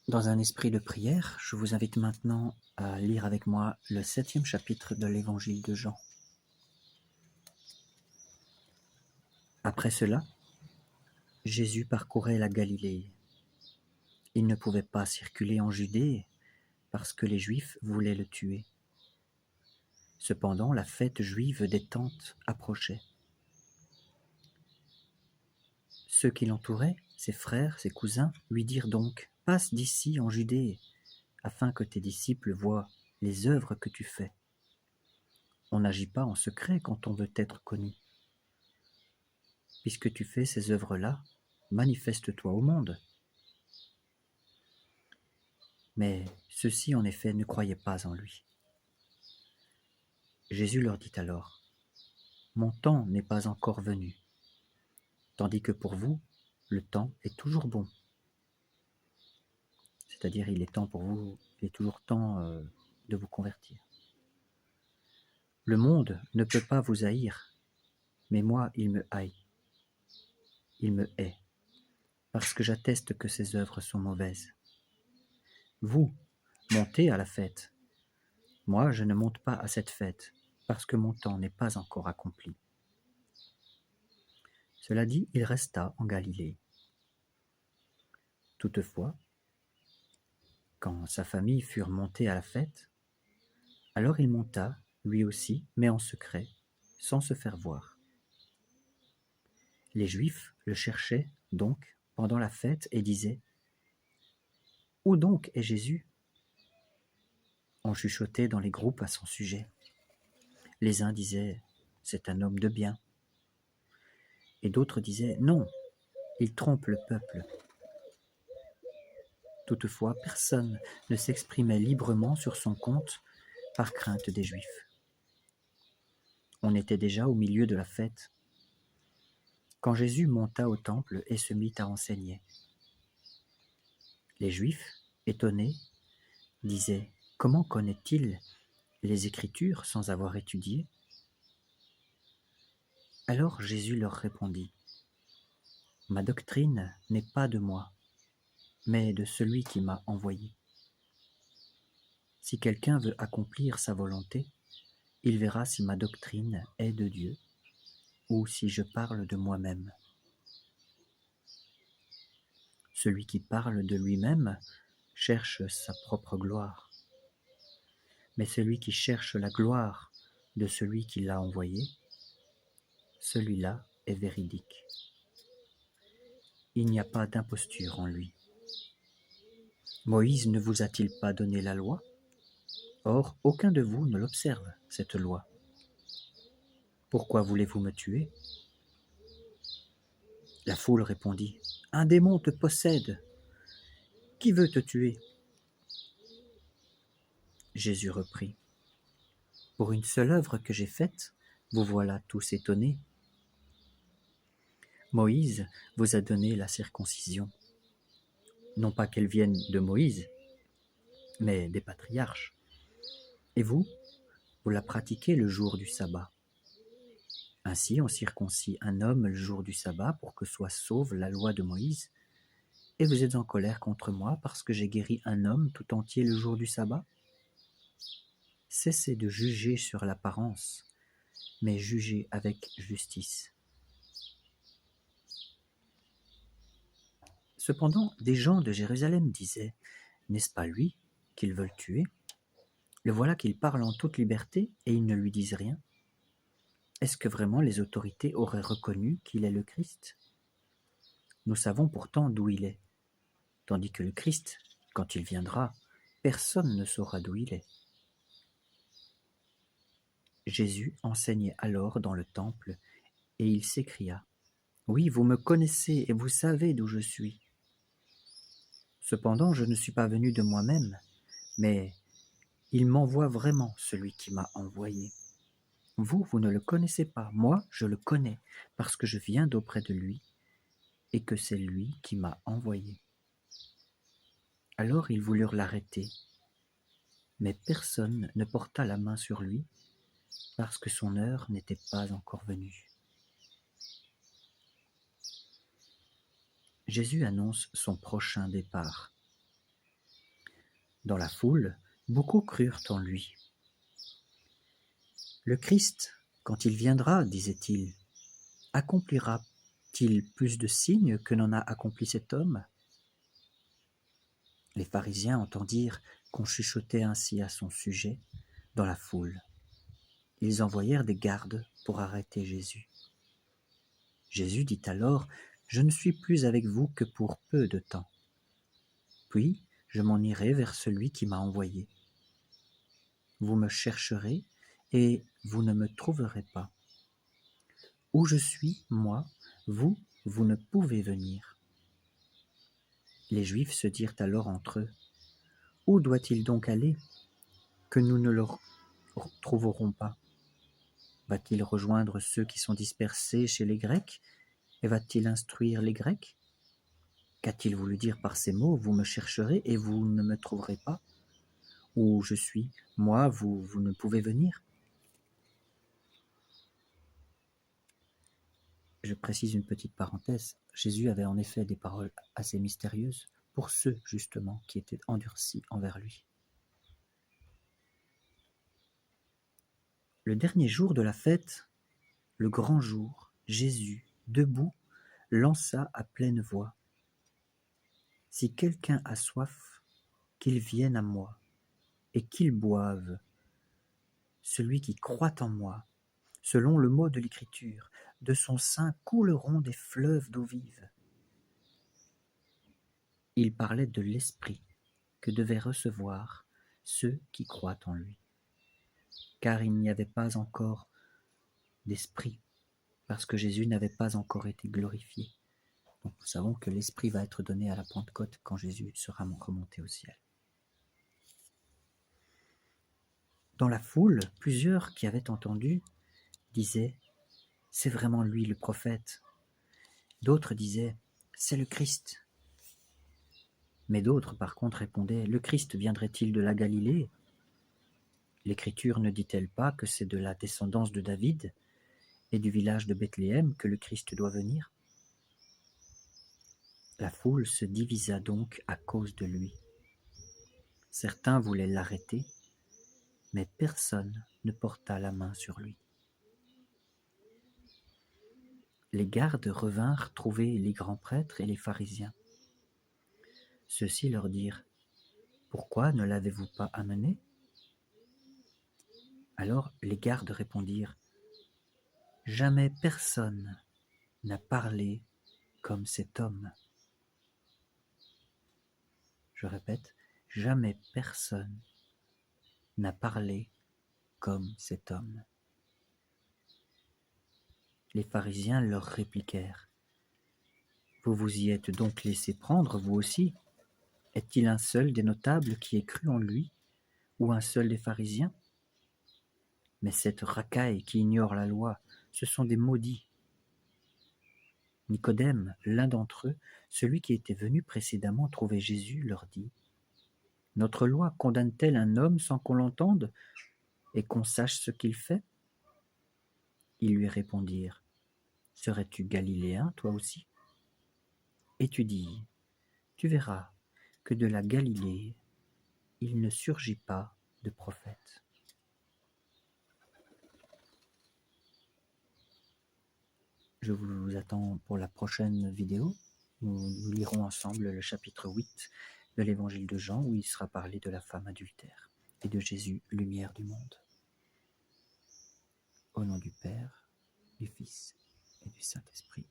Dans un esprit de prière, je vous invite maintenant à lire avec moi le 7e chapitre de l'Évangile de Jean. Après cela, Jésus parcourait la Galilée. Il ne pouvait pas circuler en Judée parce que les Juifs voulaient le tuer. Cependant, la fête juive des Tentes approchait. Ceux qui l'entouraient, ses frères, ses cousins, lui dirent donc « Passe d'ici en Judée, afin que tes disciples voient les œuvres que tu fais. On n'agit pas en secret quand on veut être connu. Puisque tu fais ces œuvres-là, manifeste-toi au monde. » Mais ceux-ci, en effet, ne croyaient pas en lui. Jésus leur dit alors « Mon temps n'est pas encore venu, tandis que pour vous, le temps est toujours bon. » C'est-à-dire, il est temps pour vous, il est toujours temps de vous convertir. Le monde ne peut pas vous haïr, mais moi, il me haït. Il me hait, parce que j'atteste que ses œuvres sont mauvaises. Vous, montez à la fête. Moi, je ne monte pas à cette fête, parce que mon temps n'est pas encore accompli. Cela dit, il resta en Galilée. Toutefois, quand sa famille furent montées à la fête, alors il monta, lui aussi, mais en secret, sans se faire voir. Les Juifs le cherchaient donc pendant la fête et disaient « Où donc est Jésus ?» On chuchotait dans les groupes à son sujet. Les uns disaient « C'est un homme de bien » et d'autres disaient « Non, il trompe le peuple ». Toutefois, personne ne s'exprimait librement sur son compte par crainte des Juifs. On était déjà au milieu de la fête, quand Jésus monta au temple et se mit à enseigner. Les Juifs, étonnés, disaient « Comment connaît-il les Écritures sans avoir étudié ?» Alors Jésus leur répondit « Ma doctrine n'est pas de moi, mais de celui qui m'a envoyé. Si quelqu'un veut accomplir sa volonté, il verra si ma doctrine est de Dieu ou si je parle de moi-même. Celui qui parle de lui-même cherche sa propre gloire, mais celui qui cherche la gloire de celui qui l'a envoyé, celui-là est véridique. Il n'y a pas d'imposture en lui. Moïse ne vous a-t-il pas donné la loi ? Or, aucun de vous ne l'observe, cette loi. Pourquoi voulez-vous me tuer ? La foule répondit « Un démon te possède. Qui veut te tuer ?» Jésus reprit « Pour une seule œuvre que j'ai faite, vous voilà tous étonnés. Moïse vous a donné la circoncision. Non pas qu'elle vienne de Moïse, mais des patriarches. Et vous la pratiquez le jour du sabbat. Ainsi on circoncis un homme le jour du sabbat pour que soit sauve la loi de Moïse. Et vous êtes en colère contre moi parce que j'ai guéri un homme tout entier le jour du sabbat ? Cessez de juger sur l'apparence, mais jugez avec justice. » Cependant, des gens de Jérusalem disaient « N'est-ce pas lui qu'ils veulent tuer ? Le voilà qu'il parle en toute liberté et ils ne lui disent rien. Est-ce que vraiment les autorités auraient reconnu qu'il est le Christ ? Nous savons pourtant d'où il est, tandis que le Christ, quand il viendra, personne ne saura d'où il est. » Jésus enseignait alors dans le temple et il s'écria « Oui, vous me connaissez et vous savez d'où je suis. Cependant, je ne suis pas venu de moi-même, mais il m'envoie vraiment celui qui m'a envoyé. Vous ne le connaissez pas, moi je le connais, parce que je viens d'auprès de lui et que c'est lui qui m'a envoyé. » Alors ils voulurent l'arrêter, mais personne ne porta la main sur lui, parce que son heure n'était pas encore venue. Jésus annonce son prochain départ. Dans la foule, beaucoup crurent en lui. Le Christ, quand il viendra, disait-il, accomplira-t-il plus de signes que n'en a accompli cet homme ? Les pharisiens entendirent qu'on chuchotait ainsi à son sujet dans la foule. Ils envoyèrent des gardes pour arrêter Jésus. Jésus dit alors, « Je ne suis plus avec vous que pour peu de temps. Puis je m'en irai vers celui qui m'a envoyé. Vous me chercherez et vous ne me trouverez pas. Où je suis, moi, vous ne pouvez venir. » Les Juifs se dirent alors entre eux, « Où doit-il donc aller, que nous ne le trouverons pas ? Va-t-il rejoindre ceux qui sont dispersés chez les Grecs, et va-t-il instruire les Grecs ? Qu'a-t-il voulu dire par ces mots, « Vous me chercherez et vous ne me trouverez pas » ? Où je suis, moi, vous ne pouvez venir ? Je précise une petite parenthèse, Jésus avait en effet des paroles assez mystérieuses pour ceux, justement, qui étaient endurcis envers lui. Le dernier jour de la fête, le grand jour, Jésus, debout, lança à pleine voix, « Si quelqu'un a soif, qu'il vienne à moi, et qu'il boive. Celui qui croit en moi, selon le mot de l'Écriture, de son sein couleront des fleuves d'eau vive. » Il parlait de l'Esprit que devaient recevoir ceux qui croient en lui. Car il n'y avait pas encore d'Esprit, parce que Jésus n'avait pas encore été glorifié. Donc nous savons que l'Esprit va être donné à la Pentecôte quand Jésus sera remonté au ciel. Dans la foule, plusieurs qui avaient entendu disaient « C'est vraiment lui le prophète ». D'autres disaient « C'est le Christ ». Mais d'autres, par contre, répondaient « Le Christ viendrait-il de la Galilée ? L'Écriture ne dit-elle pas que c'est de la descendance de David et du village de Bethléem que le Christ doit venir ?» La foule se divisa donc à cause de lui. Certains voulaient l'arrêter, mais personne ne porta la main sur lui. Les gardes revinrent trouver les grands prêtres et les pharisiens. Ceux-ci leur dirent « Pourquoi ne l'avez-vous pas amené ?» Alors les gardes répondirent « Jamais personne n'a parlé comme cet homme. » Je répète, jamais personne n'a parlé comme cet homme. Les pharisiens leur répliquèrent « Vous vous y êtes donc laissé prendre, vous aussi ? Est-il un seul des notables qui ait cru en lui, ou un seul des pharisiens ? Mais cette racaille qui ignore la loi, ce sont des maudits. » Nicodème, l'un d'entre eux, celui qui était venu précédemment trouver Jésus, leur dit « Notre loi condamne-t-elle un homme sans qu'on l'entende et qu'on sache ce qu'il fait ?» Ils lui répondirent « Serais-tu galiléen, toi aussi ? Étudie, tu verras que de la Galilée, il ne surgit pas de prophète. » Je vous attends pour la prochaine vidéo. Nous lirons ensemble le chapitre 8 de l'évangile de Jean, où il sera parlé de la femme adultère et de Jésus, lumière du monde. Au nom du Père, du Fils et du Saint-Esprit.